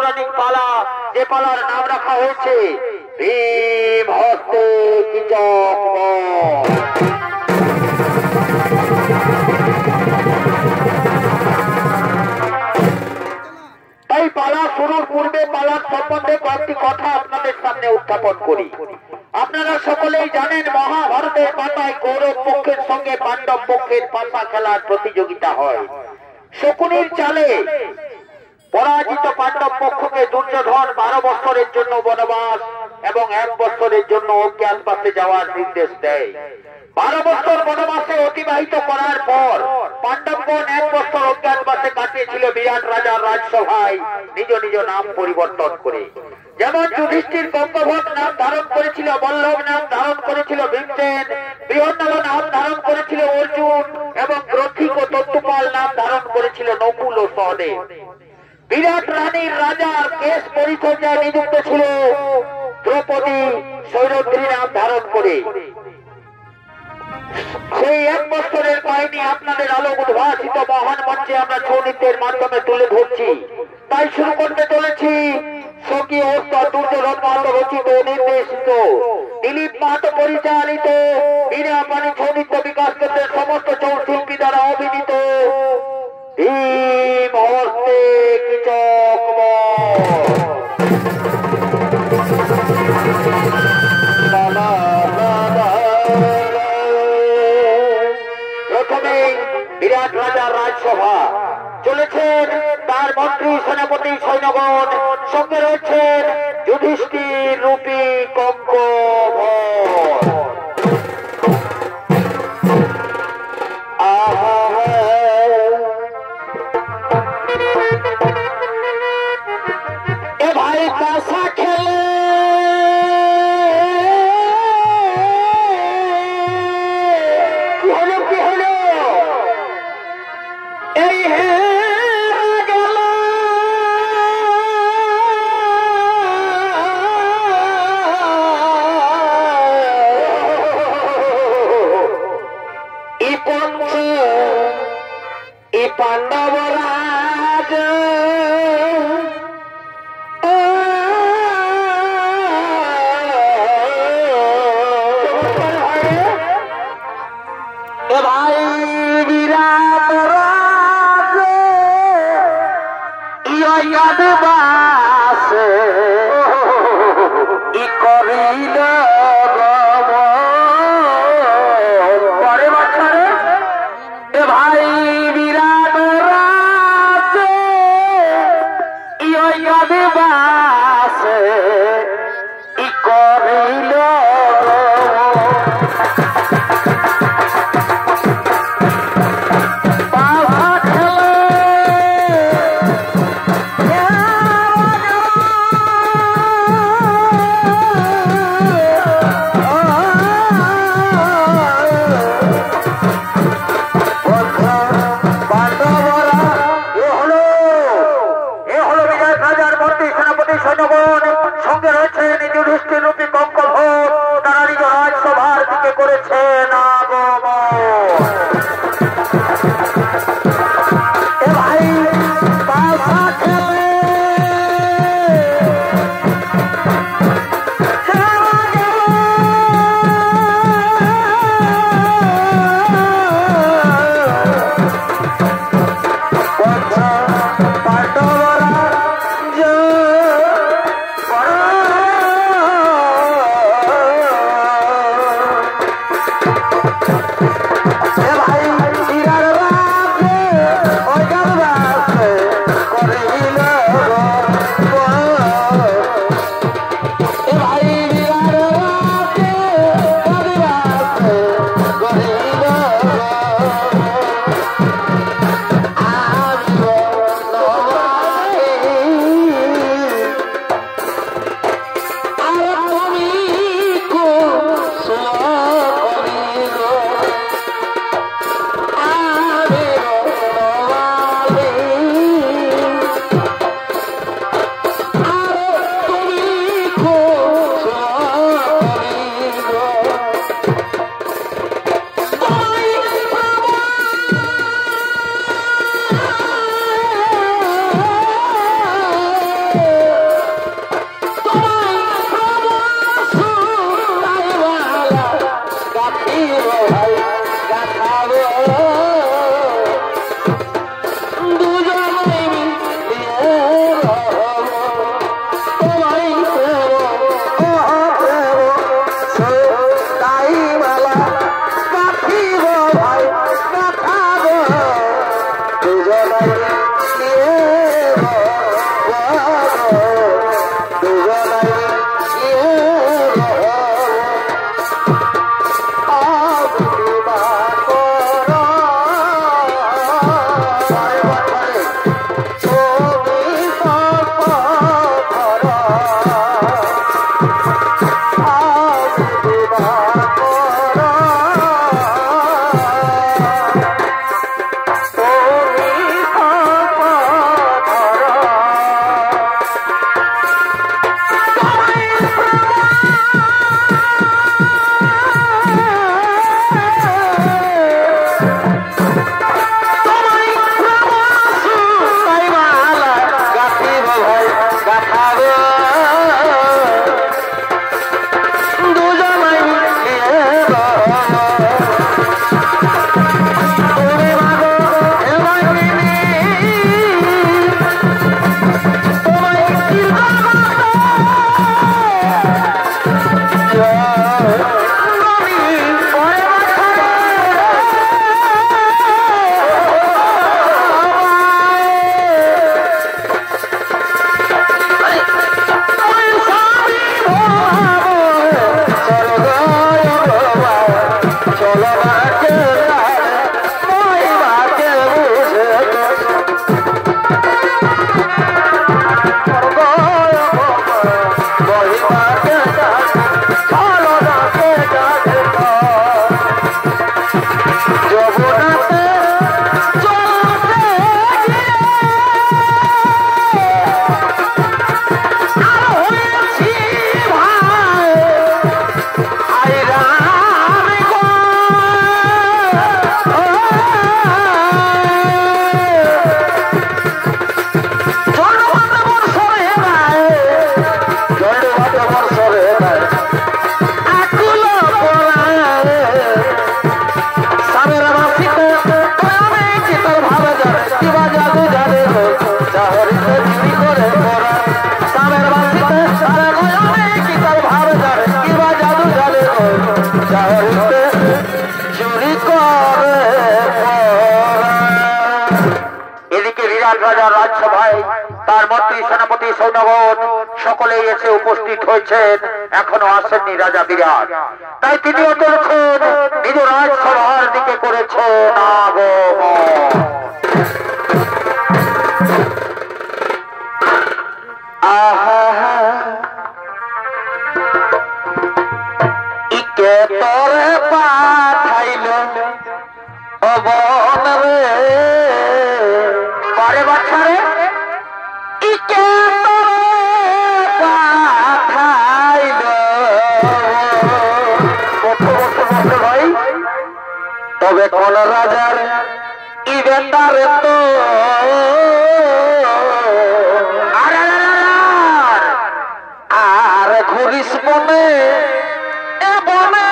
পৌরাণিক পালা, যে পালার নাম রাখা হয়েছে ভীম হস্তে কীচক বধ। তাই পালা শুরুর পূর্বে পালার সম্বন্ধে কয়েকটি কথা আপনাদের সামনে উত্থাপন করি। আপনারা সকলেই জানেন, মহাভারতের পাতায় কৌরব পক্ষের সঙ্গে পাণ্ডব পক্ষের পাশা খেলার প্রতিযোগিতা হয়। শকুনির চালে পরাজিত পাণ্ডব পক্ষকে দুর্যোধন 12 বছরের জন্য বনবাস এবং 1 বছরের জন্য অজ্ঞাতবাসে যাওয়ার নির্দেশ দেয়। 12 বছর বনবাসে অতিবাহিত করার পর পাণ্ডবগণ 1 বছর অজ্ঞাতবাসে কাটিয়েছিল বিরাট রাজার রাজসভায় নিজ নিজ নাম পরিবর্তন করে। যেমন যুধিষ্ঠির গঙ্গভট নাম ধারণ করেছিল, বল্লভ নাম ধারণ করেছিল ভীমসেন, বৃহন্নল নাম ধারণ করেছিল অর্জুন এবং গ্রথিক ও তত্তুপাল নাম ধারণ করেছিল নকুল ও সহদেব। বিরাট রানীর রাজার কেশ পরিচর্যায় নিযুক্ত ছিল দ্রৌপদী সৈরন্ধ্রী নাম ধারণ করে। সেই 1 বছরের কাহিনী আপনাদের আলোক উদ্ভাসিত মহান মঞ্চে আমরা ছৌ নৃত্যের মাধ্যমে তুলে ধরছি। তাই শুরু করতে চলেছি স্বকীয় ওস্তাদ দুর্যোধন মাহাতো রচিত নির্দেশিত, দিলীপ মাহাতো পরিচালিত বিনাপানি ছৌ নৃত্য বিকাশ কেন্দ্রের সমস্ত ছৌ শিল্পী দ্বারা অভিনীত ভীম হস্তে কীচক বধ। প্রথমে বিরাট রাজার রাজসভা চলেছেন, তার মন্ত্রী সেনাপতি সৈন্যগণ, সঙ্গে রয়েছেন যুধিষ্ঠির রূপী কঙ্কভট। এ ভাই পাশা খেলে কি হলো এই গেল ই পঞ্চ ই পাণ্ডবরাজ ভাই বিরাট রাজ ইয়াদবাস ই করিল পরে বছরে এ ভাই বিরাট রাজ ইয়াদবাস ই করিল সঙ্গে রয়েছেন যুধিষ্ঠির রূপী কঙ্কভট, তারা নিজ রাজসভার দিকে করেছেন আগমন। এ ভাই পাশা খেলে বিরাট রাজার রাজসভায় তার মন্ত্রী সেনাপতি সৈন্যগণ সকলেই এসে উপস্থিত হয়েছেন, এখনো আসেননি রাজা বিরাট। তাই তিনি অতক্ষণ নিজ রাজসভার দিকে করেছেন আগমন। ইকে তরে পাঠাইল অবন রে পরে বছরে, ইকে তরে পাঠাইল ভাই। তবে কোন রাজার ইবেন্দারে তো আর ঘুরিস মনে বনে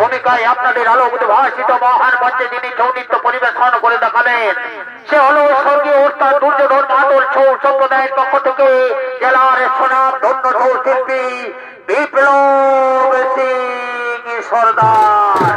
ভূমিকায় আপনাদের আলো উদ্ভাসিত মহান মঞ্চে যিনি চৌনিত্য পরিবেশন করে দেখাবেন সে হলো স্বর্গীয় ওস্তাদ দুর্যোধন মাদল ছৌ সম্প্রদায়ের পক্ষ থেকে জেলার সোনাম ধন্য ছৌ শিল্পী বিপ্লব সিং সর্দার।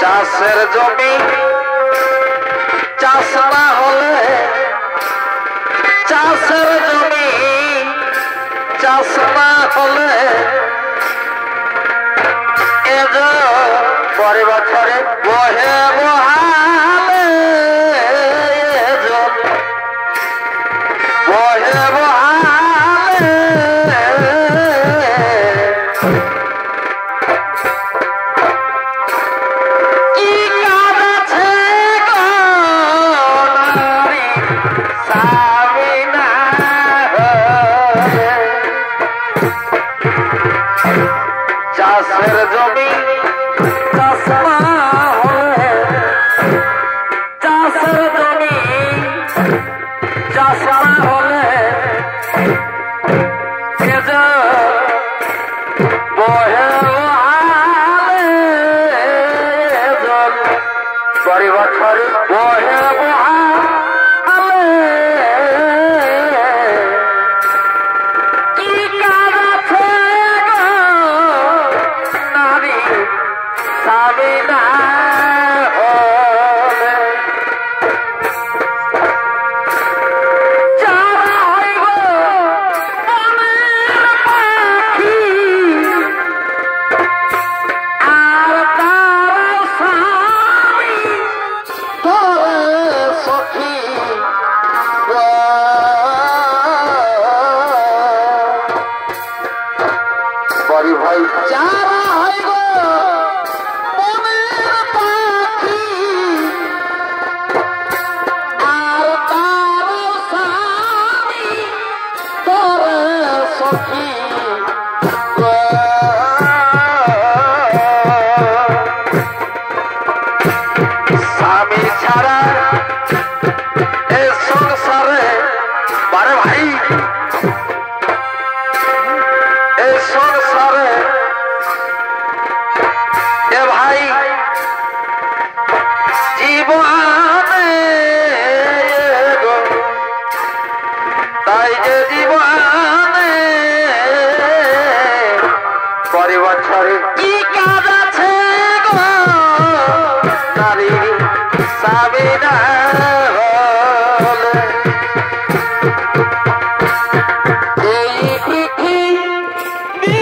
চাষের জমি চাষ না হলে চাষের জমি চাষ না হলে এজ পরে বছরে বহে বহালে বহে বহালে কি কাজ আছে গো নারী সাবিনা চাষের জমি চাষ না হলে চাষের জমি চাষ না হলে বহে বড়ি বছর বহে কি কাজ আছে গো নারী সাবিনা হলে যারা হইব বনের পাখি আর তার স্বামী তোরে সখী বড়ি ভাই যারা হইব বনের পাখি আর তার স্বামী তোরে সখী স্বামী ছাড়া এ সংসারে বারে ভাই এ সংসারে এ ভাই জীবনে গো তাই যে জীবনে পরে বছরে কি কাজ আছে গো নারী সাবিনা হলে এই পৃথিবী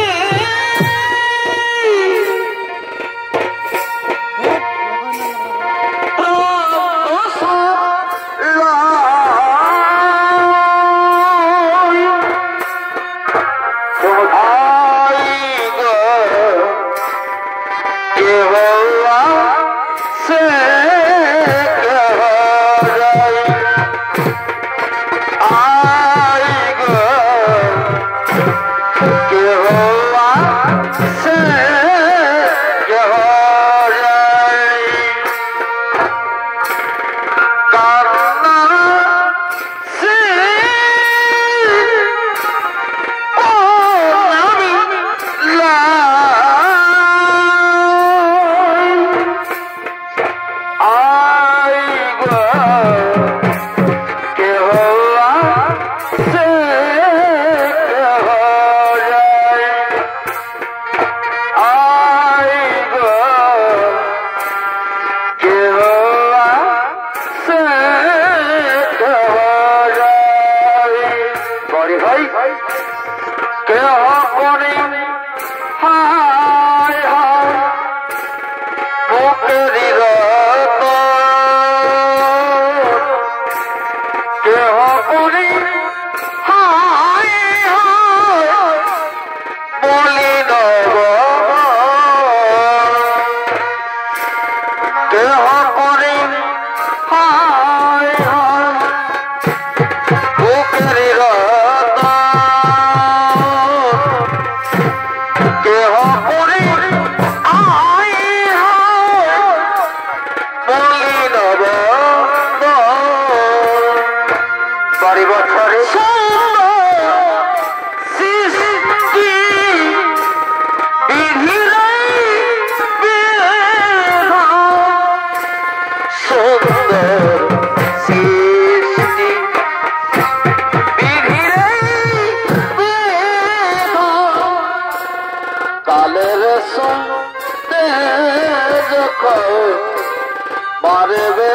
মারবে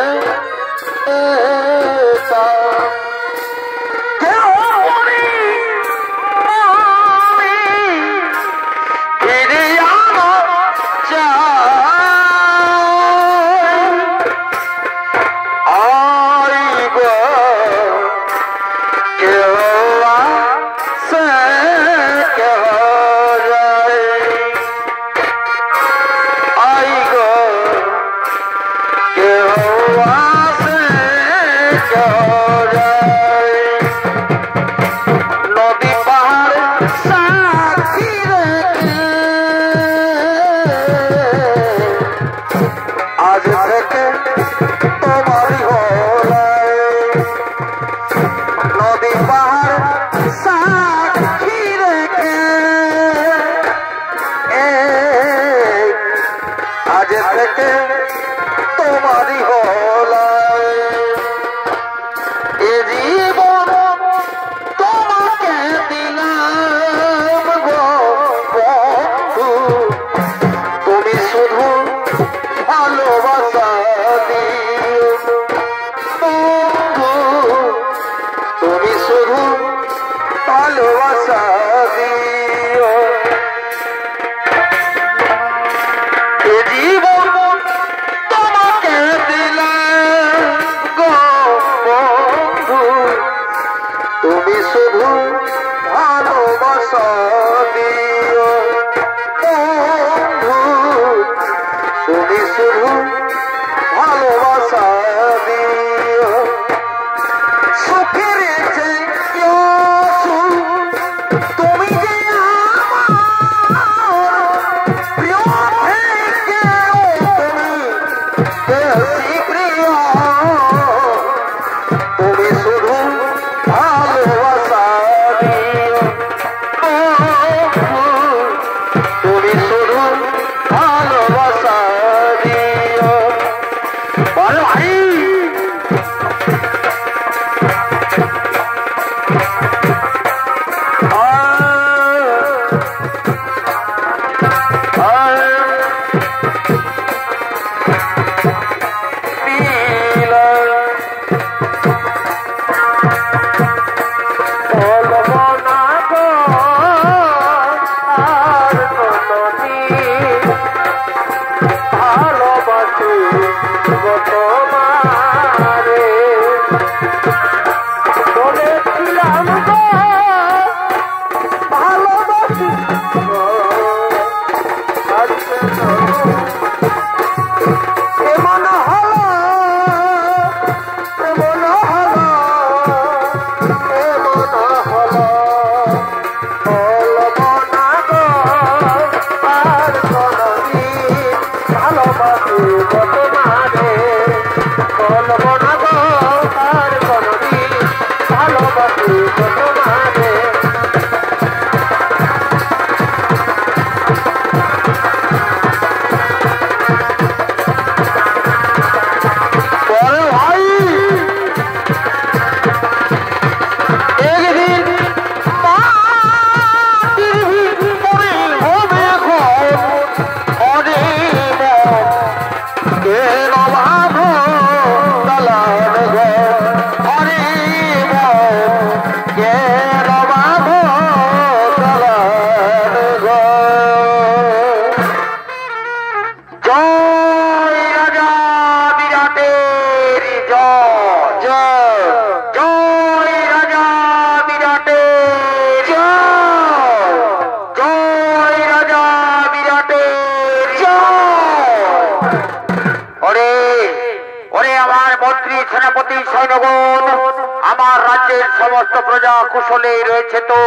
समस्त प्रजा कुशले रयेछे तो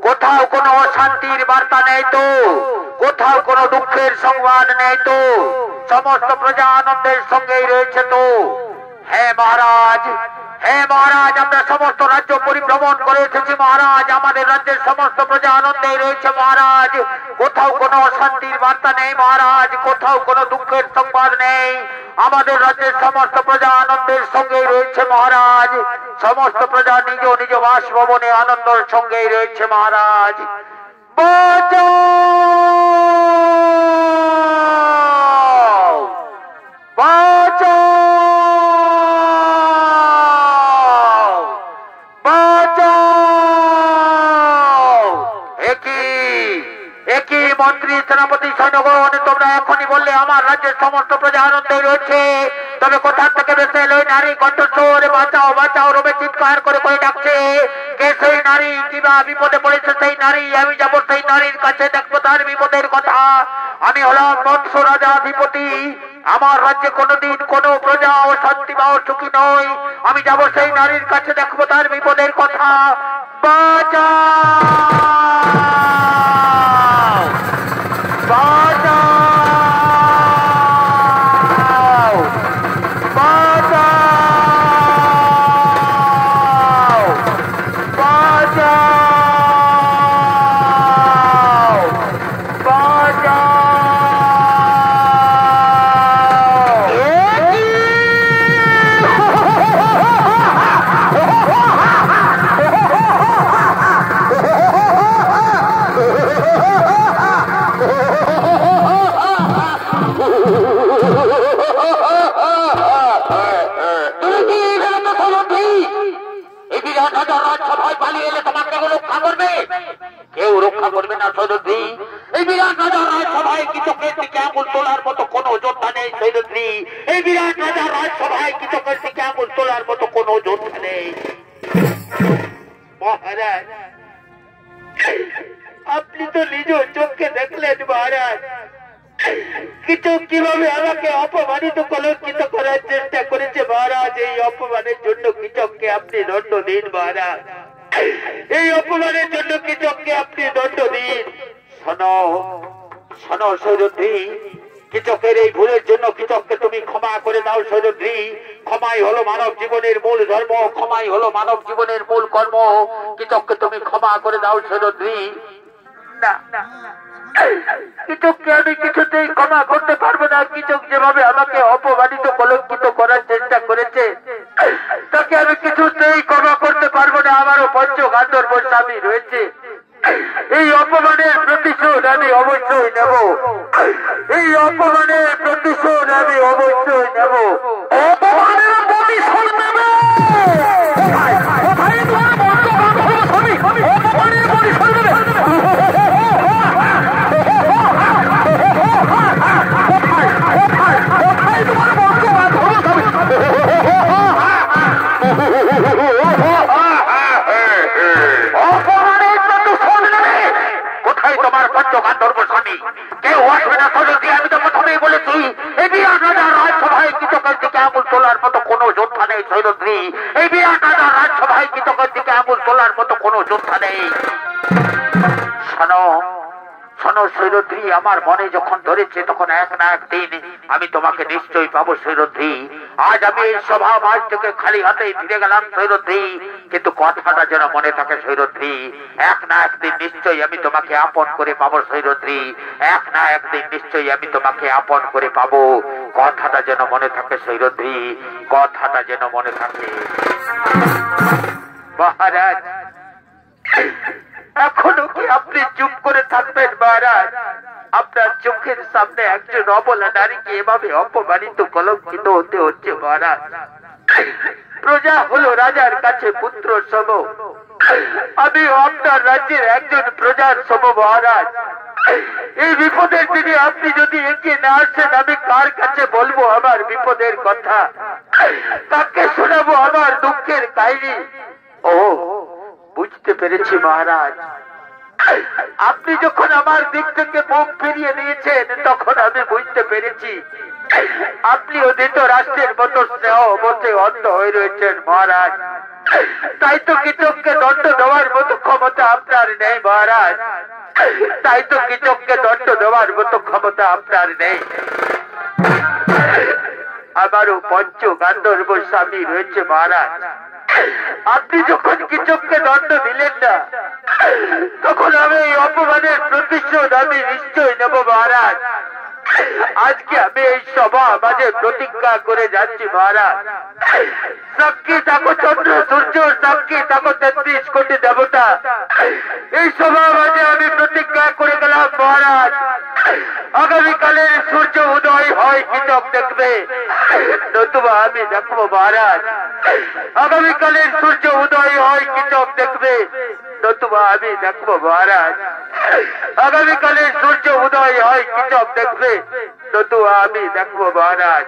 कोथाओ कोनो अशांतिर बार्ता नेই तो कोथाओ कोनो दुःखेर संबाद नेই तो समस्त प्रजा आनंदेर संगेই रयेछे तो हे महाराज আমরা সমস্ত রাজ্য পরিভ্রমণ করে এসেছি মহারাজ আমাদের রাজ্যের সমস্ত প্রজা আনন্দে রয়েছে মহারাজ কোথাও কোনো অশান্তির বার্তা নেই মহারাজ কোথাও কোনো দুঃখের সংবাদ নেই আমাদের রাজ্যের সমস্ত প্রজা আনন্দের সঙ্গেই রয়েছে মহারাজ সমস্ত প্রজা নিজ নিজ বাসভবনে আনন্দের সঙ্গেই রয়েছে মহারাজ বাঁচাও বাঁচাও, বাঁচাও। একই মন্ত্রী, সেনাপতি, সৈন্যগণ, তোমরা এখনই বললে আমার রাজ্যের সমস্ত প্রজা আনন্দে রয়েছে, তবে কোথা থেকে বেসে এলো নারী কণ্ঠস্বর বাঁচাও বাঁচাও রবে চিৎকার করে করে ডাকছে? কে সেই নারী? কিবা বিপদে পড়েছে সেই নারী? আমি যাবো সেই নারীর কাছে, দেখবো তার বিপদের কথা। আমি হলাম মৎস্য রাজা অধিপতি, আমার রাজ্যে কোনোদিন কোনো প্রজা ও শান্তি বা সুখী নয়। আমি যাবো সেই নারীর কাছে, দেখবো তার বিপদের কথা। বাঁচাও, বাঁচাও, বাঁচাও, বাঁচাও, বাঁচাও। রাজসভায় পালিয়ে এলে তোমাকে রক্ষা করবে? কেউ রক্ষা করবে না সৈরন্ধ্রী। এই বিরাট রাজার রাজসভায় কি চোখের দিকে আঙুল তোলার মতো কোন যোদ্ধা নেই সৈরন্ধ্রী। এই বিরাট রাজার রাজসভায় কি চোখের দিকে আঙুল তোলার মতো কোন যোদ্ধা নেই। মহারাজ, আপনি তো নিজ চোখে দেখলেন মহারাজ, কিছু কিভাবে আমাকে অপমানিত কলঙ্কিত করার চেষ্টা করেছে মহারাজ। এই অপমানের জন্য কৃষককে আপনি দণ্ড দিন মহারাজ, এই অপমানের জন্য কৃষককে আপনি দণ্ড দিন। শোনো শোনো সৈরন্ধ্রী, কৃষকের এই ভুলের জন্য কৃষককে তুমি ক্ষমা করে দাও সৈরন্ধ্রী। ক্ষমাই হলো মানব জীবনের মূল ধর্ম, ক্ষমাই হলো মানব জীবনের মূল কর্ম। কৃষককে তুমি ক্ষমা করে দাও সৈরন্ধ্রী। না, কৃষককে আমি কিছুতেই ক্ষমা করতে পারবো না। কৃষক যেভাবে আমাকে অপমানিত কলঙ্কিত করার চেষ্টা করেছে, তাকে আমি কিছুতেই ক্ষমা করতে পারবো না। আমারও পঞ্চ গান্ধর্ব স্বামী রয়েছে, এই অপমানের প্রতিশোধ আমি অবশ্যই নেব। এই অপমানের প্রতিশোধ আমি অবশ্যই নেব। অপমানের প্রতিশোধ নেবে? অপমানের প্রতিশোধ নেবে? কোথায় তোমার পঞ্চগান্ধর্ব স্বামী? কেউ আসবে না সৈরন্ধ্রী। আমি তো প্রথমেই বলেছি, এই বিরাট রাজার রাজসভায় কৃষকের দিকে আঙুল তোলার মতো কোনো যোদ্ধা নেই সৈরন্ধ্রী। এই বিরাট রাজার রাজসভায় কৃষকের দিকে আঙুল তোলার মতো কোনো যোদ্ধা নেই। শোনো শোনো সৈরন্ধ্রী, আমার মনে যখন ধরেছে তখন এক না একদিন আমি তোমাকে নিশ্চয়ই পাবো সৈরন্ধ্রী। আজ আমি এই সভা মাঠ থেকে খালি হাতেই ফিরে গেলাম সৈরন্ধ্রী, কিন্তু কথাটা যেন মনে থাকে সৈরন্ধ্রী, এক না একদিন নিশ্চয়ই আমি তোমাকে আপন করে পাবো সৈরন্ধ্রী। এক না একদিন নিশ্চয়ই আমি তোমাকে আপন করে পাবো। কথাটা যেন মনে থাকে সৈরন্ধ্রী, কথাটা যেন মনে থাকে। মহারাজ, এখনো কি আপনি চুপ করে থাকবেন মহারাজ? আপনার চোখের সামনে একজন অবলা নারীকে এভাবে অপমানিত কলঙ্কিত হতে হচ্ছে মহারাজ। প্রজা হলো রাজার কাছে পুত্র সম, আমি আপনার রাজ্যের একজন প্রজার সম মহারাজ। এই বিপদের দিনে আপনি যদি এগিয়ে না আসেন, আমি কার কাছে বলবো আমার বিপদের কথা? কাকে শোনাবো আমার দুঃখের কাহিনী? ও, বুঝতে পেরেছি মহারাজ, আপনি যখন আমার দিক থেকে মুখ ফিরিয়ে নিয়েছেন তখন আমি বুঝতে পেরেছি আপনিও ধৃতরাষ্ট্রের মতো স্নেহ মতে অন্ধ হয়ে রয়েছেন মহারাজ। তাই তো কৃষককে দণ্ড দেওয়ার মতো ক্ষমতা আপনার নেই মহারাজ। তাই তো কৃষককে দণ্ড দেওয়ার মতো ক্ষমতা আপনার নেই। আমারও পঞ্চ গান্ধর্ব স্বামী রয়েছে মহারাজ। আপনি যখন কৃষককে দণ্ড দিলেন না, তখন আমি এই অপমানের প্রতিশোধ আমি নিশ্চয়ই নেব মহারাজ। আজকে আমি এই সভা মাঝে প্রতিজ্ঞা করে যাচ্ছি মহারাজ। সাক্ষী থাকো চন্দ্র সূর্য, সাক্ষী থাকো 33 কোটি দেবতা, এই সভা মাঝে আমি প্রতিজ্ঞা করে গেলাম মহারাজ। আগামীকালের সূর্য উদয় হয় কি চোখ দেখবে, নতুবা আমি দেখবো মহারাজ। আগামীকালের সূর্য উদয় হয় কি চোখ দেখবে, নতুবা আমি দেখবো মহারাজ। আগামীকালের সূর্য উদয় হয় কি চোখ দেখবে, নতুবা আমি দেখবো মহারাজ।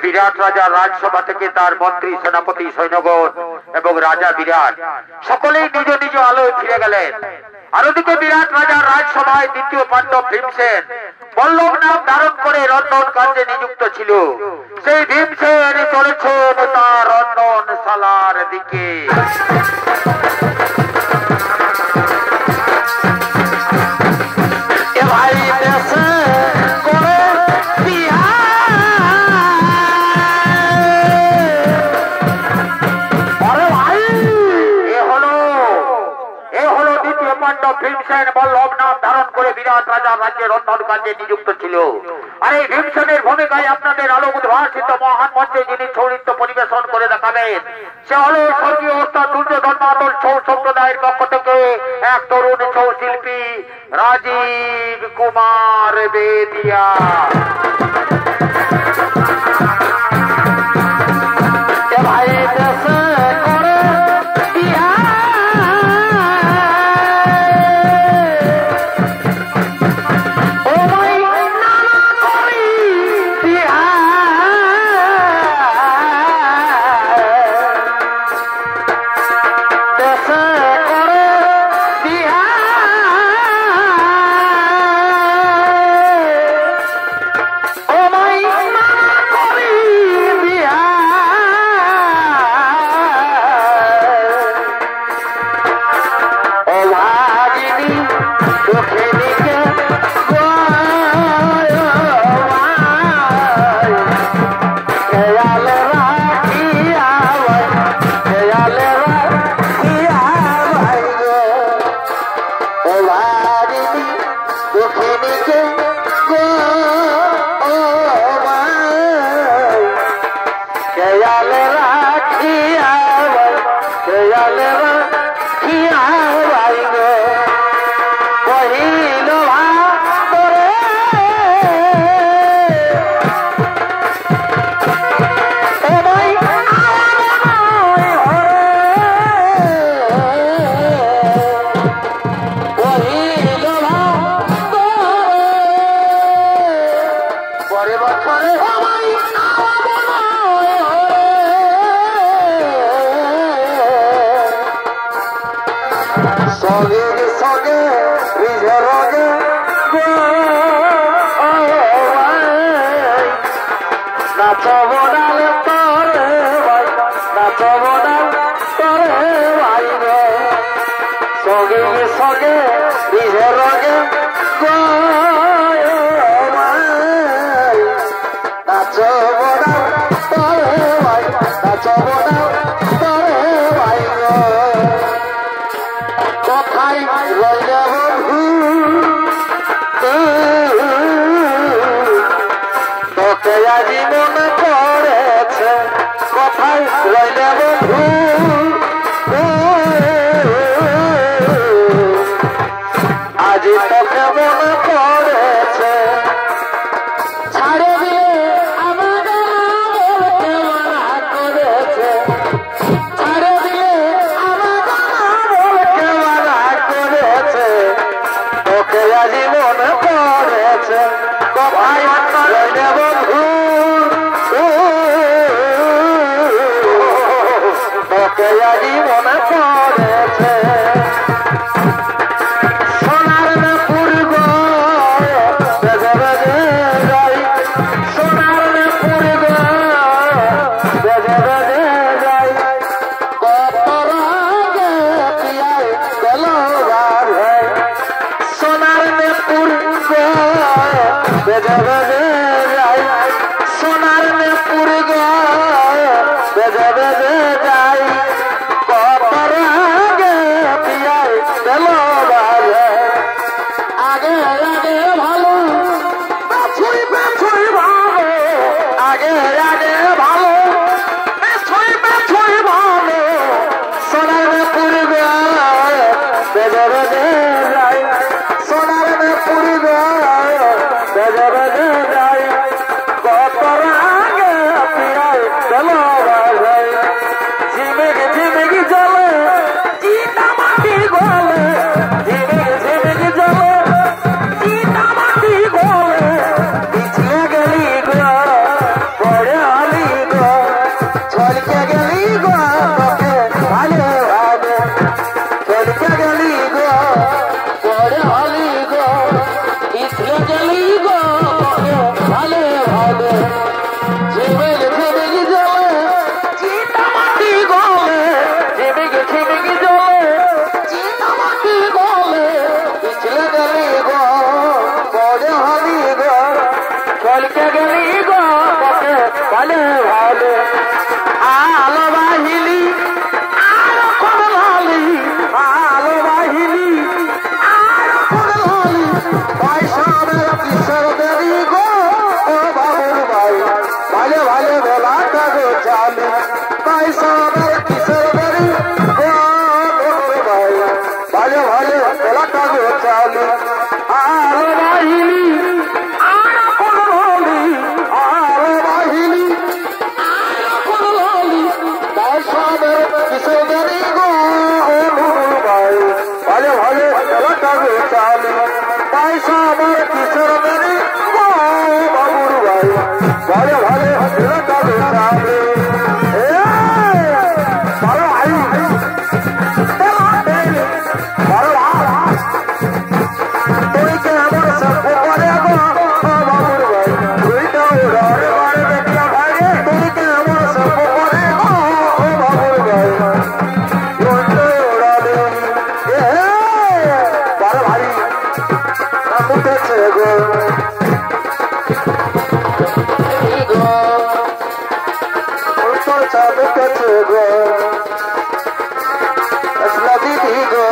বিরাট রাজা রাজসভা থেকে তার মন্ত্রী, সেনাপতি, সৈন্যগণ এবং রাজা বিরাট সকলেই নিজ নিজ আলোয় ফিরে গেলেন। আর ওদিকে বিরাট রাজার রাজসভায় দ্বিতীয় পাণ্ডব ভীমসেন বল্লভ নাম ধারণ করে রন্ধন কার্যে নিযুক্ত ছিল। সেই ভীমসেন চলেছেন তার রন্ধনশালার দিকে। ভীমসেন বল্লভ নাম ধারণ করে বিরাট রাজা রাজ্যের রন্ধন কার্যে নিযুক্ত ছিল। আর এই ভীমসেনের ভূমিকায় আপনাদের আলো উদ্ভাসিত মহান মঞ্চে যিনি চরিত্র পরিবেশন করে দেখাবেন, সে হলো স্বর্গীয় ওস্তাদ দুর্যোধন মাদল ছৌ সম্প্রদায়ের পক্ষ থেকে এক তরুণ ছৌ শিল্পী রাজীব কুমার বেদিয়া। জীবন পড়ে বেজে বেজে যাই সোনার মেপুর গো বেজে বেজে যাই কত আগে পিয়াই গেল বাজে আগে আগে ভালো বেছুই বেছুই ভালো আগে আগে ভালো বেছুই বেছুই ভালো সোনার মেপুর গো বেজে বেজে যাই সোনার মেপুর গো বেজে বেজে যাই কত আগে পিয়াই গেল বাজে ঝিমিক ঝিমিক জলে চিতা মাটি গলে ঝিমিক ঝিমিক জলে চিতা মাটি গলে পিছিয়ে গেলি গো পড়ে হলি গো ছলকে গেলি গো তোকে ভালো ভালো ছলকে গেলি গো পড়ে হলি গো পিছিয়ে গেলি গো তোকে ভালো ভালো ঝিমিক ঝিমিক জলে চিতা মাটি গলে ঝিমিক ঝিমিক জলে চিতা মাটি গলে পিছলে গেলি গো পড়ে হলি গো ছলকে গেলি গো তোকে ভালো ভালো আলো বাহিলি আলো করলালি আলো বাহিলি আলো করলালি পয়সার কিসের দেরি গো ও বাবুর ভাই ভালো ভালো বেলাটা গো চালু পয়সার কিসের দেরি গো বাবুর ভাই ভালো ভালো বেলাটা গো চালু আলো বাহিলি আলো করলালি আলো বাহিলি আলো করলালি পয়সার কিসের দেরি গো বাবুর ভাই ভালো ভালো বেলাটা গো চালু পয়সার কিসের দেরি গো বাবুর ভাই ভালো ভালো বেলাটা গো চালু ভালো ভাই ভালো ভাই তুই কে আমার সব করে গো বাবুর ভাই তুই তো উড়ারে বারে বেটিয়া ভাই তুই কে আমার সব করে গো বাবুর ভাই তুই তো উড়ালে বারে ভাই মুটেছে গো গো তো চালুটেছে গো আসলা দিদি গো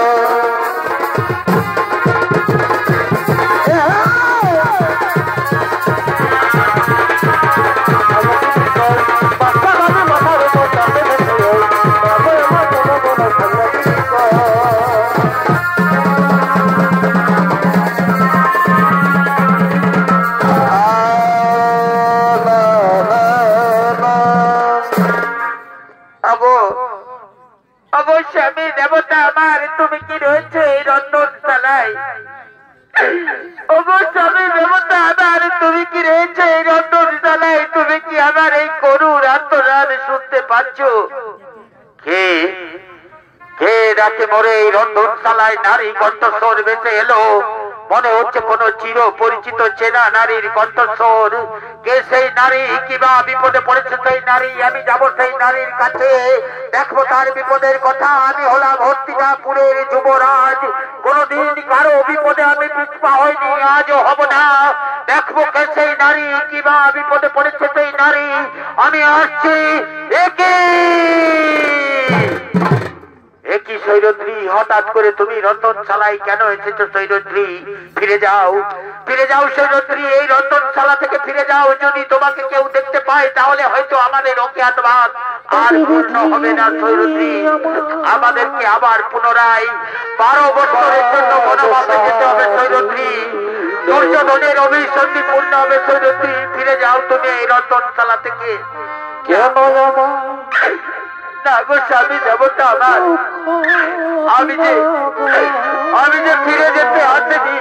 স্বামী দেবতা আমার তুমি কি রয়েছে এই রন্ধনশালায় স্বামী দেবতা আমার তুমি কি রয়েছে এই রন্ধনশালায় তুমি কি আমার এই করুণ আর্তনাদ শুনতে পাচ্ছ কে কে ডাকে মরে এই রন্ধনশালায় নারী কণ্ঠস্বর বেঁচে এলো মনে হচ্ছে কোন চির পরিচিত চেনা নারীর কণ্ঠস্বর কে সেই নারী কিবা বিপদে পড়েছে সেই নারী আমি যাব সেই নারীর কাছে দেখবো তার বিপদের কথা আমি হলাম হস্তিনাপুরের যুবরাজ কোনদিন কারো বিপদে আমি পিছপা হইনি আজও হব না দেখবো কে সেই নারী কিবা বিপদে পড়েছে সেই নারী আমি আসছি একই সৈরদ্রী হঠাৎ করে তুমি রন্ধনশালায় কেন এসেছো সৈরদ্রী ফিরে যাও সৈরদ্রী এই রন্ধনশালা থেকে ফিরে যাও যদি তোমাকে কেউ দেখতে পায় তাহলে হয়তো আমাদের অজ্ঞাতবাস আর পূর্ণ হবে না সৈরদ্রী আমাদেরকে আবার পুনরায় 12 বছরের জন্য বনবাসে যেতে হবে সৈরদ্রী দুর্যোধনের অভিসন্ধি পূর্ণ হবে সৈরদ্রী ফিরে যাও তুমি এই রন্ধনশালা থেকে কেন না গো স্বামী দেবতা আমার আমি যে ফিরে যেতে আসেনি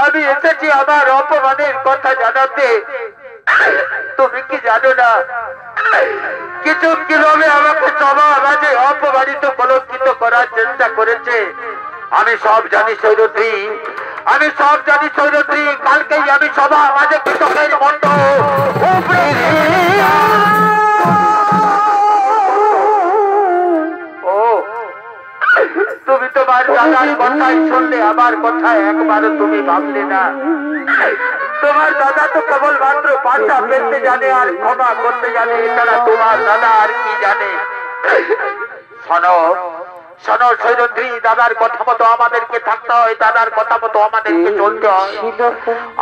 আমি এসেছি আমার অপমানের কথা জানাতে তুমি কি জানো না কিছু কিভাবে আমাকে সমাজে অপমানিত কলঙ্কিত করার চেষ্টা করেছে আমি সব জানি সৈরদ্রী কালকেই আমি সভা মাঝে কৃষকের মন্ড তুমি তোমার দাদার কথাই শুনলে আমার কথা একবারও তুমি ভাবলে না। তোমার দাদা তো কেবল মাত্র পাশা পেতে জানে আর ক্ষমা করতে জানে, এছাড়া তোমার দাদা আর কি জানে? শোনো শোনো সৈরন্ধ্রী, দাদার কথা মতো আমাদেরকে থাকতে হয়, দাদার কথা মতো আমাদেরকে চলতে হয়।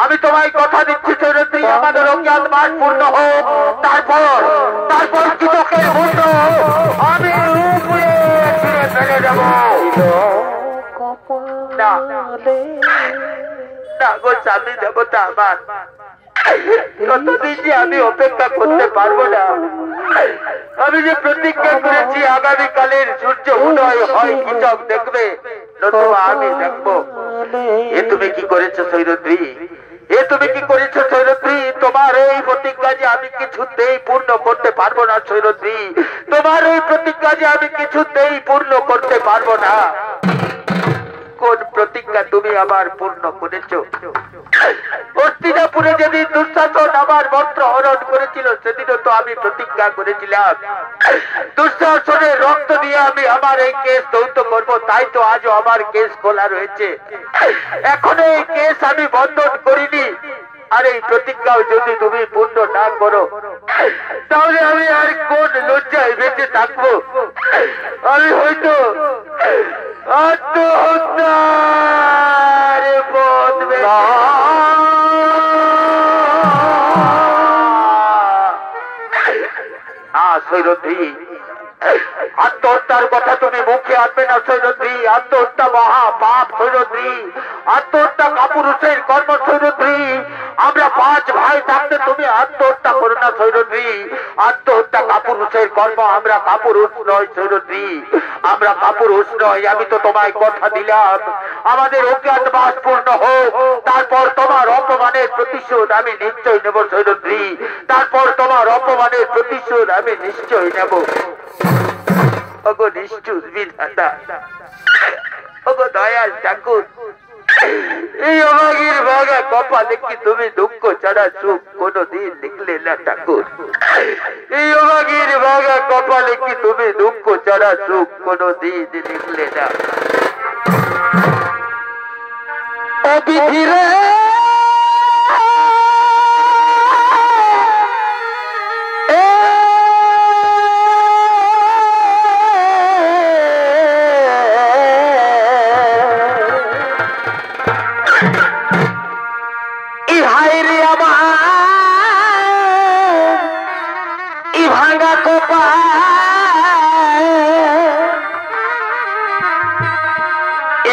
আমি তোমায় কথা দিচ্ছি সৈরন্ধ্রী, আমাদের অজ্ঞাত মাস পূর্ণ হোক, তারপর কৃতকের মুন্ড আমি উপরে ফিরে ফেলে দেব। না না গো স্বামী দেবতা আমার, ততদিন যে আমি অপেক্ষা করতে পারবো না। আমি যে প্রতিজ্ঞা করেছি আগামীকালের সূর্য উদয় হয় কৃষক দেখবে, নতুবা আমি দেখবো। এ তুমি কি করেছো সৈরন্ধ্রী? এ তুমি কি করেছো সৈরন্ধ্রী? তোমার এই প্রতিজ্ঞা যে আমি কিছুতেই পূর্ণ করতে পারবো না সৈরন্ধ্রী, তোমার এই প্রতিজ্ঞা যে আমি কিছুতেই পূর্ণ করতে পারবো না। কোন প্রতিজ্ঞা তুমি আবার পূর্ণ করেছো? হস্তিনাপুরে যেদিন দুঃশাসন আমার বস্ত্র হরণ করেছিল, সেদিনও তো আমি প্রতিজ্ঞা করেছিলাম দুঃশাসনের রক্ত দিয়ে আমি আমার এই কেস ধৌত করবো। তাই তো আজও আমার কেস খোলা রয়েছে, এখনো এই কেস আমি বন্ধন করিনি। আর এই প্রতিজ্ঞাও যদি তুমি পূর্ণ না করো, তাহলে আমি আর কোন লজ্জায় বেঁচে থাকবো? আমি হয়তো আত্মহত্যার পথ সৈরন্ধ্রী, আত্মহত্যার কথা তুমি মুখে আনবে না সৈরন্ধ্রী। আত্মহত্যা মহা পাপ সৈরন্ধ্রী, আত্মহত্যা কাপুরুষের কর্ম সৈরন্ধ্রী। আমরা 5 ভাই থাকতে তুমি আত্মহত্যা করো না সৈরন্ধ্রী। আত্মহত্যা কাপুরুষের কর্ম, আমরা কাপুরুষ নয় সৈরন্ধ্রী, আমরা কাপুরুষ নয়। আমি তো তোমায় কথা দিলাম আমাদের অজ্ঞাত মাস পূর্ণ হোক, তারপর তোমার অপমানের প্রতিশোধ আমি নিশ্চয় নেব সৈরন্ধ্রী, তারপর তোমার অপমানের প্রতিশোধ আমি নিশ্চয় নেব। ওগো নিষ্ঠুর বিধাতা, ওগো দয়াল ঠাকুর, এই অভাগীর ভাগা কপালে কি তুমি দুঃখ ছাড়া সুখ কোনদিন লিখলে না ঠাকুর? এই অভাগীর ভাগা কপালে কি তুমি দুঃখ ছাড়া সুখ কোনদিন লিখলে না? ও বিধিরে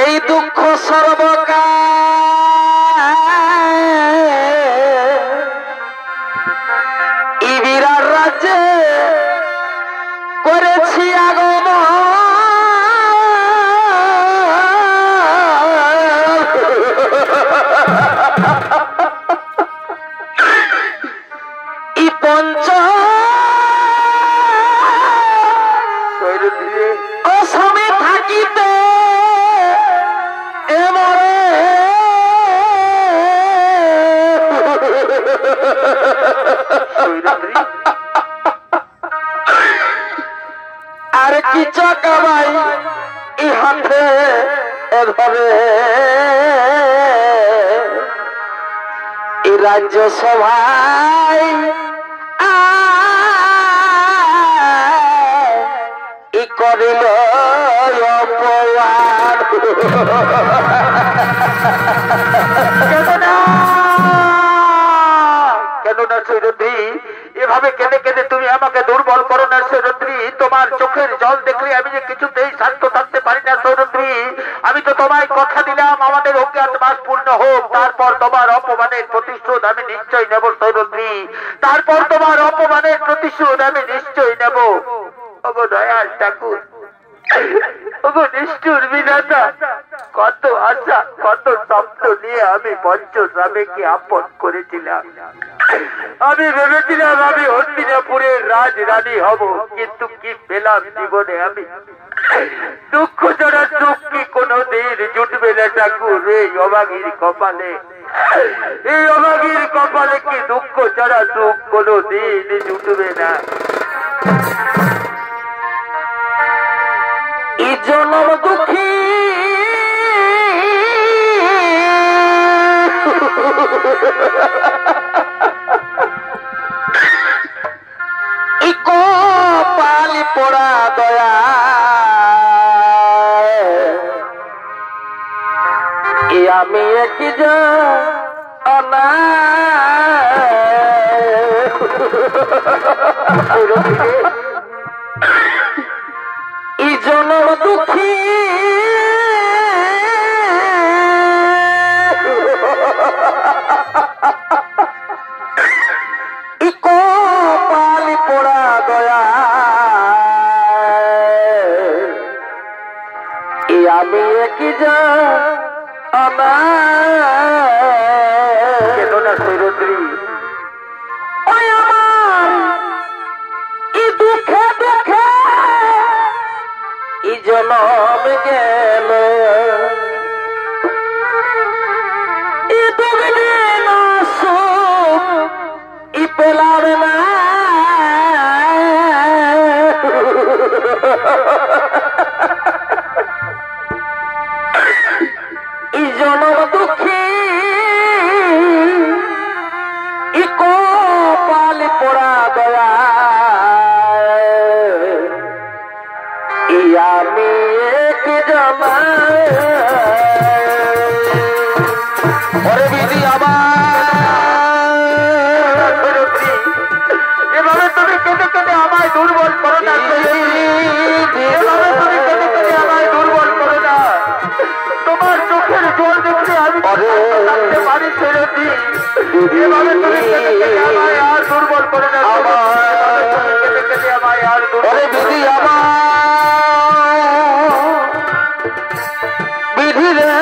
এই দুঃখ সর্বকাল ইবিরার রাজ্যে করেছি আগমন। ই পঞ্চ অসমে থাকিতে আর কি চকাবাই ইহাতে এভাবে এই রাজ্য সভায় ই করিল অপমান। কেন না সৈরন্ধ্রী, এভাবে কেঁদে কেঁদে তুমি আমাকে দুর্বল করো না সৈরন্ধ্রী। তোমার চোখের জল দেখলে আমি যে কিছুতেই শান্ত থাকতে পারি না সৈরন্ধ্রী। আমি তো তোমায় কথা দিলাম আমাদের অজ্ঞাত মাস পূর্ণ হোক, তারপর তোমার অপমানের প্রতিশোধ আমি নিশ্চয় নেব সৈরন্ধ্রী, তারপর তোমার অপমানের প্রতিশোধ আমি নিশ্চয় নেব। ওগো দয়াল ঠাকুর, ওগো নিষ্ঠুর বিধাতা, কত আশা কত স্বপ্ন নিয়ে আমি পঞ্চস্বামীকে আপন করেছিলাম। আমি ভেবেছিলাম আমি হস্তিনাপুরের রাজরানী হব, কিন্তু কি পেলাম জীবনে আমি? দুঃখ ছাড়া সুখ কি কোনদিন জুটবে না ঠাকুর? এই অভাগীর কপালে, এই অভাগীর কপালে কি দুঃখ ছাড়া সুখ কোনদিন জুটবে না? এই জনম দুঃখী ইকো পালি পোড়া দয়া আমি কি জানা ই জনম দুঃখী ইকো পালি পোড়া দয়া আমি কি জানা কেদনা সৈরদ্রী ওই আমার ই দুঃখে দুঃখে ই জনম গেল ই দুঃখিন সুখ ই পেলাম না ই জনম দুঃখী ইকো পালি পোড়া দয়া আমি এক জমা ওরে বিধি আমার এভাবে তুমি কেটে কেটে আমায় দুর্বল করো না এভাবে তুমি কেটে কেটে আমায় দুর্বল করো না তোমার চোখের জল দেখলে আমি থাকতে পারি ছেড়ে দিই এভাবে তুমি কেটে কেটে আমায় আর দুর্বল করে না কেটে কেটে আমায় আর দুর্বল বিধি আমার বিধি রে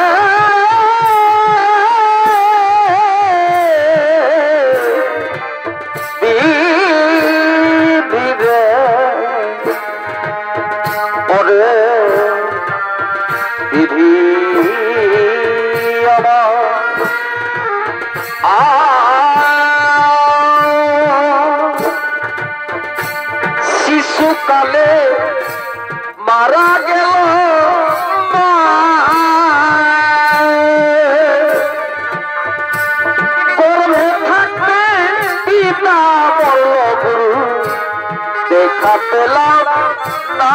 বিধি রে ওরে বিধি শিশুকালে মারা গেল গর্ভে থাকতে পিতা বলল গুরু দেখা পেলাম না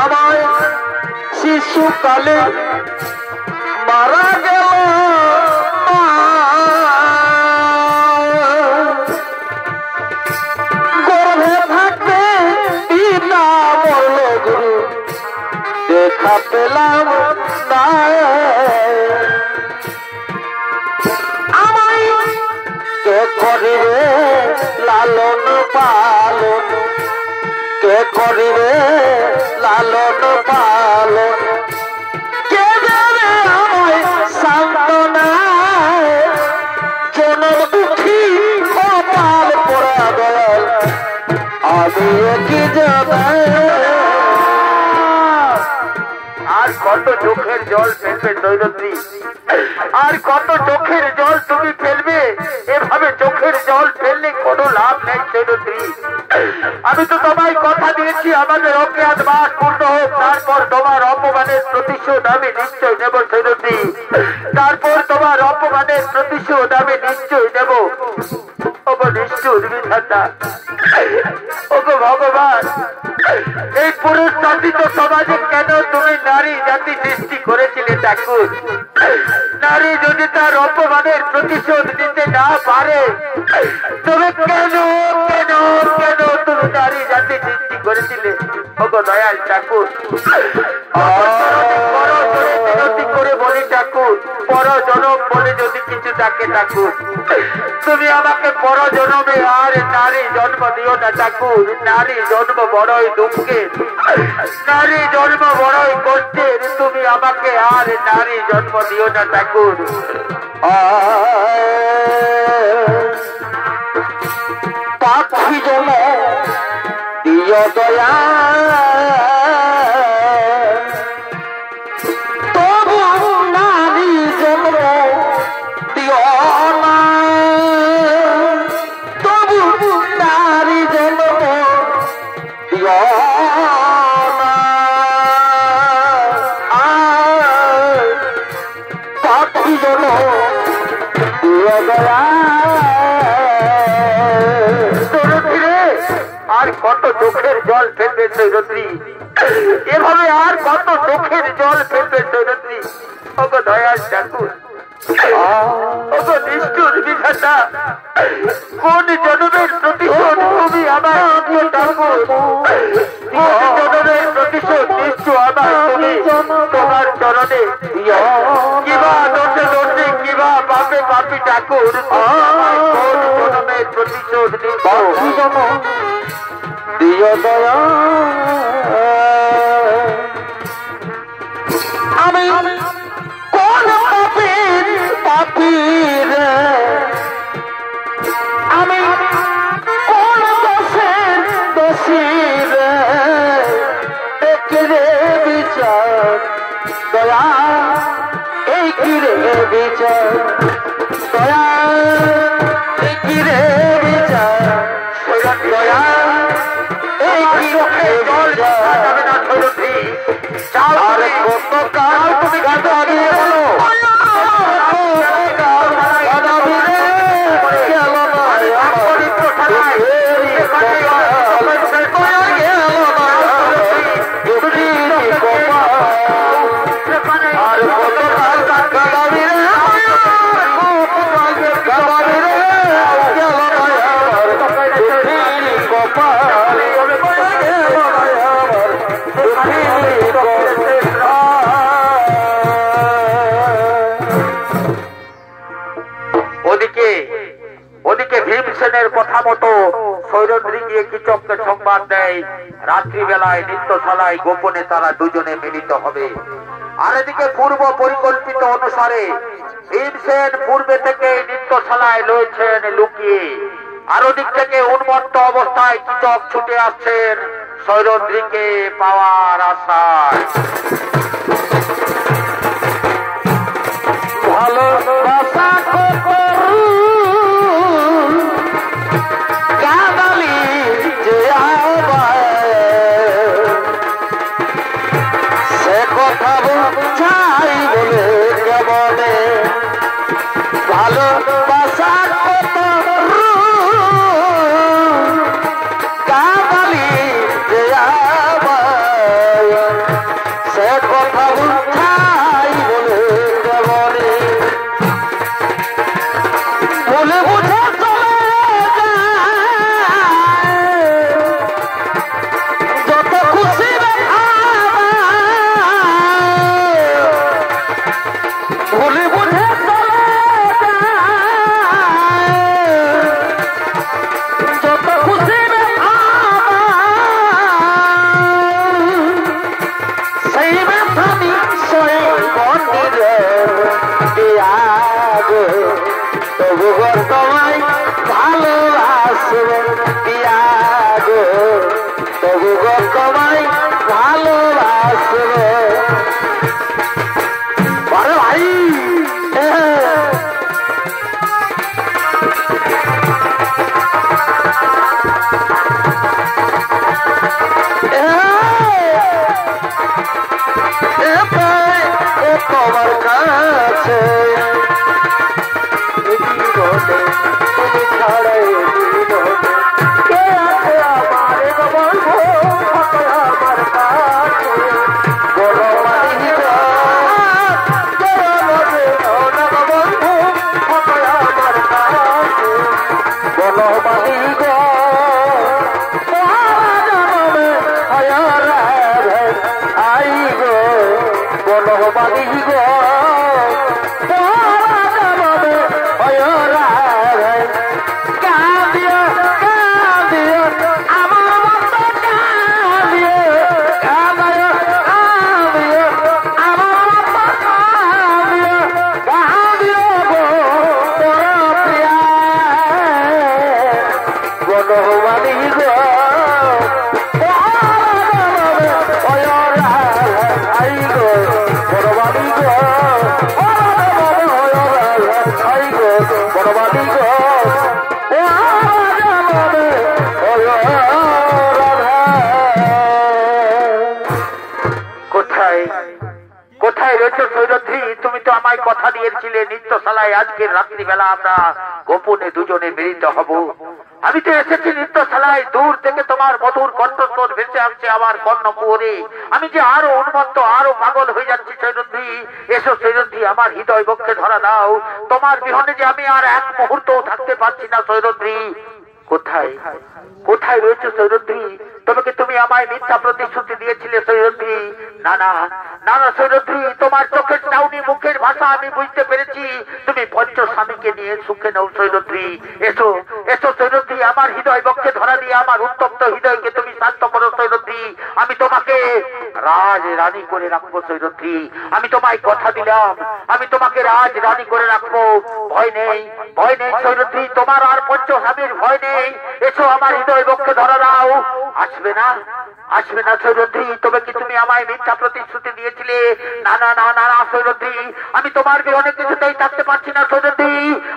আমায় শিশুকালে মারা গেল গর্ভে থাকতে পিতা বলল গুরু দেখা পেলাম না আমায় কে করিবে লালন পালন কে করিবে লালন পালন কে দেবে আমায় সান্ত্বনা জনম দুঃখী কপাল পোড়া দয়াল আমি কি জানা আর কত চোখের জল ফেলবে দৈরত্রী আর কত চোখের জল তুমি ফেলবে এভাবে চোখের জল ফেললে কোনো লাভ নেই দৈরত্রী আমি তো তোমায় কথা দিয়েছি আমাদের অজ্ঞাত মাস পূর্ণ হোক তারপর তোমার অপমানের প্রতিশোধ আমি নিশ্চয় নেব দৈরত্রী তারপর তোমার অপমানের প্রতিশোধ আমি নিশ্চয় নেব ওগো নিশ্চয় বিধাতা ওগো ভগবান এই পুরুষ শাসিত সমাজে কেন তুমি নারী জাতি সৃষ্টি করেছিলে ঠাকুর নারী যদি তার অপমানের প্রতিশোধ নিতে না পারে তবে কেন কেন কেন তুমি নারী জাতি সৃষ্টি করেছিলে ওগো দয়াল ঠাকুর করে বলি ঠাকুর পর জনম বলে যদি কিছু থাকে ঠাকুর তুমি আমাকে পর জন্মে আর নারী জন্ম দিও না ঠাকুর নারী জন্ম বড়ই দুঃখের নারী জন্ম বড়ই কষ্টের তুমি আমাকে আর নারী জন্ম দিও না ঠাকুর পাখি জন্ম দিও দয়া তবু নারী জন্ম দিও না তবু নারী জন্ম দিও না পাখি জন্ম আর কত চোখের জল ফেলবে সৈরন্দ্রী, এভাবে আর কত চোখের জল ফেলবে সৈরন্দ্রী। ওগো দয়াল ঠাকুর, ওগো নিষ্ঠুর বিধাতা, কোন জনমের প্রতিশোধ তুমি আমার ঠাকুর, কোন জনমের প্রতিশোধ নিশ্চয় আমার তুমি তোমার চরণে, কিবা দোষে দোষে কিবা পাপে পাপি ঠাকুর, কোন জনমের প্রতিশোধ দিও দয়া। আমি কোন পাপীর পাপীর, আমি কোন দোষের দোষীর, কিরে বিচার দয়া, এই কিরে বিচার দয়া, এই কিরে বিচার দয়া, এই কিরে বিচার। আর কত কাল তুমি ঘাটে আগিয়ে বলো, ওদিকে ভীমসেনের কথা মতো সৈরন্দ্রী গিয়ে কীচককে সংবাদ দেয় রাত্রিবেলায় নৃত্যশালায় গোপনে তারা দুজনে মিলিত হবে। আর এদিকে পূর্ব পরিকল্পিত অনুসারে ভীমসেন পূর্বে থেকে নৃত্যশালায় রয়েছেন লুকিয়ে, আর ওদিক থেকে উন্মত্ত অবস্থায় কীচক ছুটে আসছেন সৈরন্দ্রীকে পাওয়ার আশায়। ভালোবাসা ভালোবাসার কত কাবালি যে সে কথা বুঝাই বলে কেবলে বলে বুঝে চলে যত খুশি বলে বুঝে তোমায় ভালোবাসবে গো, তবু গো তোমায় ভালোবাসবে। আরে ভাই তোমার কাছে তুমি ছাড়ে কে আছে আমার বন্ধু আমার কাছে বড় মানি বন্ধু আমার কাছে বড় মানি আই গো বড় মানি গো তুমি তো আমায় কথা দিয়েছিলে নৃত্যশালায় আজকের রাত্রিবেলা আমরা গোপনে দুজনে মিলিত হব। আমি তো এসেছি নৃত্যশালায়, দূর থেকে তোমার মধুর কণ্ঠস্বর ভেসে আসছে আমার কর্ণকুহরে। আমি যে আরো উন্মত্ত, আরো পাগল হয়ে যাচ্ছি সৈরন্ধ্রী। এসো সৈরন্ধ্রী, আমার হৃদয় বক্ষে ধরা দাও। তোমার বিহনে যে আমি আর এক মুহূর্তও থাকতে পারছি না সৈরন্ধ্রী। কোথায় কোথায় রয়েছে সৈরন্ধ্রী? তোমাকে তুমি আমায় মিথ্যা প্রতিশ্রুতি দিয়েছিলে সৈরন্ধ্রী। না না না না সৈরন্ধ্রী, তোমার চোখের চাউনি মুখের ভাষা আমি বুঝতে পেরেছি। তুমি পঞ্চ স্বামীকে নিয়ে সুখে নাও সৈরন্ধ্রী। এসো এসো সৈরন্ধ্রী, আমার হৃদয় বক্ষে ধরা দিয়ে আমার উত্তপ্ত হৃদয়কে তুমি শান্ত করো সৈরন্ধ্রী। আমি তোমাকে রাজ রানী করে রাখবো সৈরন্ধ্রী। আমি তোমায় কথা দিলাম, আমি তোমাকে রাজ রানী করে রাখবো। ভয় নেই, ভয় নেই সৈরন্ধ্রী, তোমার আর পঞ্চ স্বামীর ভয় নেই। এসো আমার হৃদয় বক্ষে ধরা দাও। আসবে না, আসবে না সৈরন্ধ্রী, তবে কি তুমি আমায় মিথ্যা প্রতিশ্রুতি দিয়েছিলে? না না না না না সৈরন্ধ্রী, আমি তোমার বিহনে কিছুতেই থাকতে পারছি না সৈরন্ধ্রী।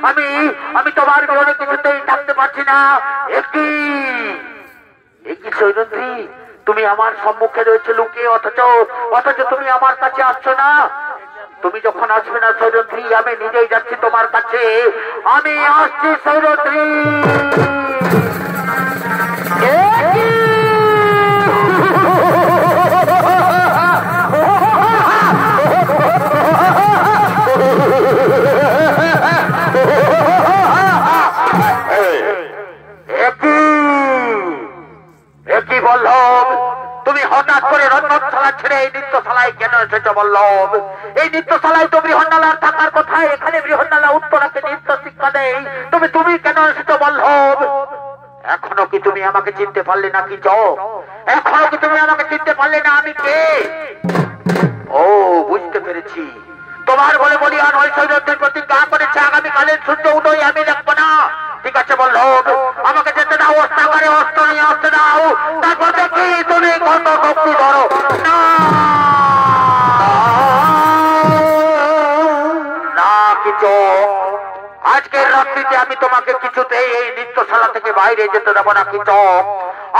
আমি আমি তোমার বিহনে কিছুতেই থাকতে পারছি না। একটি সৈরন্ধ্রী, তুমি আমার সম্মুখে রয়েছে লুকিয়ে, অথচ তুমি আমার কাছে আসছো না। তুমি যখন আসবে না সৈরন্ধ্রী, আমি নিজেই যাচ্ছি তোমার কাছে। আমি আসছি সৈরন্ধ্রী। একই বল্লভ, তুমি হঠাৎ করে রন্ধনশালা ছেড়ে এই নৃত্যশালায় কেন এসেছো বল্লভ? এই নৃত্যশালায় তো বৃহন্নলার থাকার কথা। এখানে বৃহন্নলা উত্তরাকে নৃত্য শিক্ষা দেয়, তুমি কেন এসেছো বল্লভ? এখনো কি তুমি আমাকে চিনতে পারলে না? কি চাও? এখনো কি তুমি আমাকে চিনতে পারলে না আমি কে? ও, বুঝতে পেরেছি। তোমার বলে বলি আর ওই সৈন্যদের প্রতিজ্ঞা করেছে আগামীকালের সূর্য উদয় আমি দেখবো না। ঠিক আছে বল্লভ, আমাকে যেতে দাও, অস্ত্রাগারে অস্ত্র নিয়ে আসতে দাও। তারপর দেখি তুমি কত শক্তি ধরো। না কিছু, আজকের রাত্রিতে আমি তোমাকে কিছুতেই এই নৃত্যশালা থেকে বাইরে যেতে দেবো না কিছু।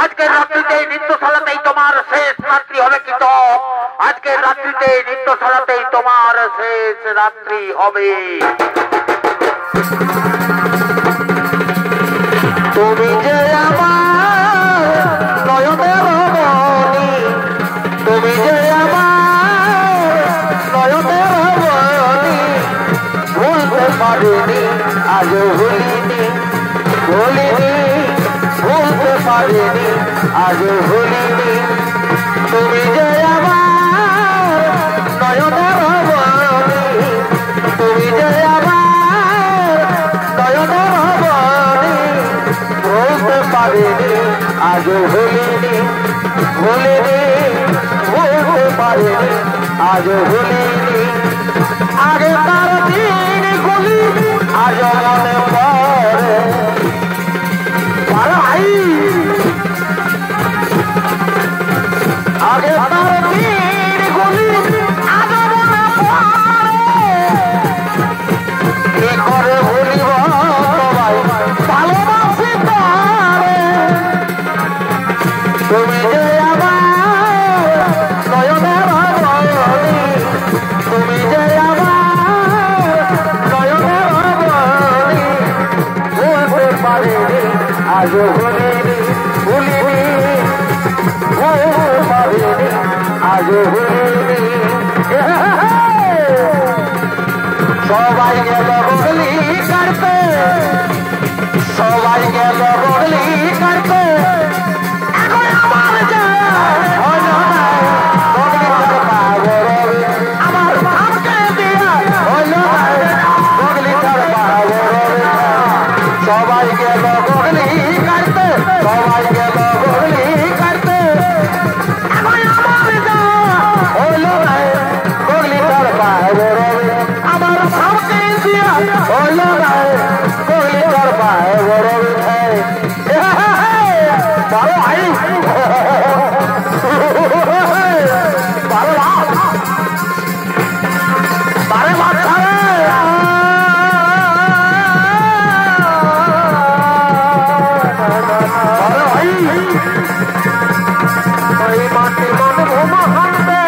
আজকের রাত্রিতে এই নৃত্যশালাতেই তোমার শেষ রাত্রি হবে কিছু। আজকের রাত্রিতে নৃত্যশালাতেই তোমার শেষ রাত্রি হবে। তুমি যে আমার নয়নের মণি, তুমি যে আমার নয়নের মণি, ভুলতে পারিনি আজও ভুলিনি, ভুলিনি ভুলতে পারিনি আজও ভুলিনি। তুমি যে আমার নয়নের মণি, তুমি যে আমার নয়নের মণি, ভুলতে পারিনি আজও ভুলিনি, ভুলিনি ভুলতে পারিনি আজও ভুলিনি। আগে তার দিন গুলি আজও মনে পড়ে, ভাই আগে তার দিন গুলি আজও মনে পড়ে। কি করে ভুলিব তোমায়, ভালোবাসি তারে। তুমি যে আমার নয়নের মণি, তুমি যে আমার নয়নের মণি, ভুলতে পারিনি আজও ভুলিনি, ভুলিনি ভুলতে পারিনি আজও ভুলিনি। সবাই গেল বগলি কাটতে, সবাই গেল বগলি কাটতে, এখন আমার আমার ভাবকে দিয়া হইল বগলি তার সবাই গেল বগলি কাটতে, সবাই গেল বগলি কাটতে, এখন আমার হইল বগলি তার আমার ভাবকে দিয়া হইল বগলি তার ভালো ভাই মাটির মন ভূমা হাঁটবে,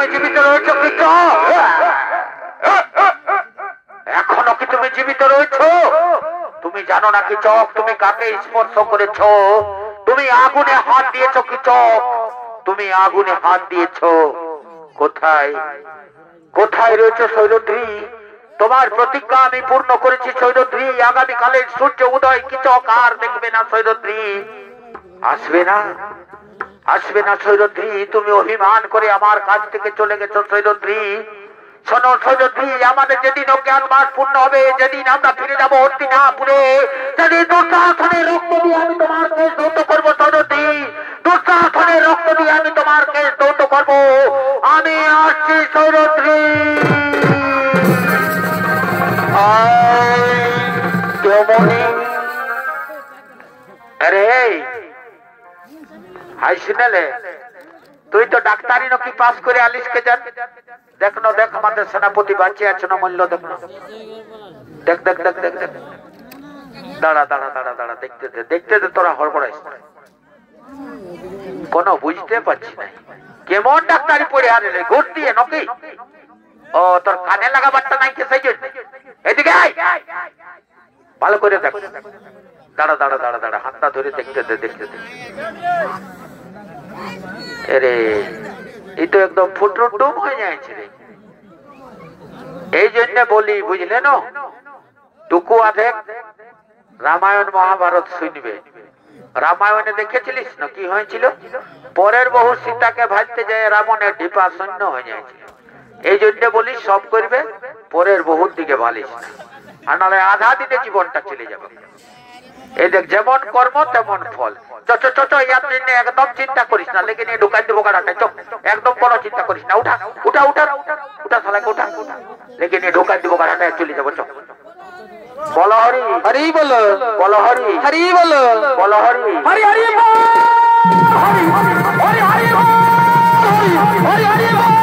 তুমি জীবিত রয়েছ কি এখনো কি তুমি জীবিত রয়েছ তুমি জানো না কি চক তুমি কাকে স্পর্শ করেছ তুমি আগুনে হাত দিয়েছ কি চক তুমি আগুনে হাত দিয়েছ কোথায় কোথায় রয়েছে সৈরদ্রি তোমার প্রতিজ্ঞা আমি পূর্ণ করেছি সৈরদ্রি আগামীকালের সূর্য উদয় কিচক আর দেখবে না সৈরদ্রি আসবে না সৈরদ্রি তুমি অভিমান করে আমার কাছ থেকে চলে গেছো সৈরদ্রি শোনো সৈরদ্রি আমাদের যেদিন অজ্ঞাত মাস পূর্ণ হবে যেদিন আমরা ফিরে যাবো হস্তিনাপুরে সেদিন দুঃশাসনের রক্ত দিয়ে আমি তোমার কেস ধৌত করবো সৈরদ্রি দুঃশাসনের রক্ত দিয়ে আমি তোমার কেস ধৌত করবো আমি আসছি সৈরদ্রি আরে হাই শুনেলে তুই তো ডাক্তারি নাকি পাস করে আলিশকে যান দেখ না দেখ আমাদের সেনাপতি বাঁচিয়ে আছে না মূল্য দেখ না দেখ দেখ দেখ দেখ দেখ দাঁড়া দাঁড়া দাঁড়া দাঁড়া দেখতে দে তোরা হড়বড়াইস কোনো বুঝতে পারছি না কেমন ডাক্তারি পড়ে আরে ঘুর দিয়ে নাকি ও তোর কানে লাগাবারটা নাই কে সেই জন্য এদিকে ভালো করে দেখ দাঁড়া দাঁড়া দাঁড়া দাঁড়া হাতটা ধরে দেখতে দে আরে এই তো একদম ফুটরুটুম হয়ে যাচ্ছে রে এই জন্য বলি বুঝলে না টুকু আধেক রামায়ণ মহাভারত শুনবে রামায়ণে দেখেছিলিস না কি হয়েছিল পরের বহু সীতাকে ভাজতে যায় রাবণের ঢিপা শূন্য হয়ে যাচ্ছে এই জন্য বলি সব করবে পরের বহুর দিকে ভালিস না আর নাহলে আধা দিনে জীবনটা চলে যাবে এই দেখ যেমন কর্ম তেমন ফল একদম চিন্তা করিস না লেগে নিয়ে ঢুকাই দেবো গাড়াটা চোখ একদম কোনো চিন্তা করিস না উঠা উঠা উঠা উঠা শালাকে উঠা লেগে নিয়ে ঢুকাই দেবো গাড়াটা চলে যাবো চোখ বলো হরি হরি বলো বলো হরি হরি বলো বলো হরি হরি হরি হরি হরি হরি হরি হরি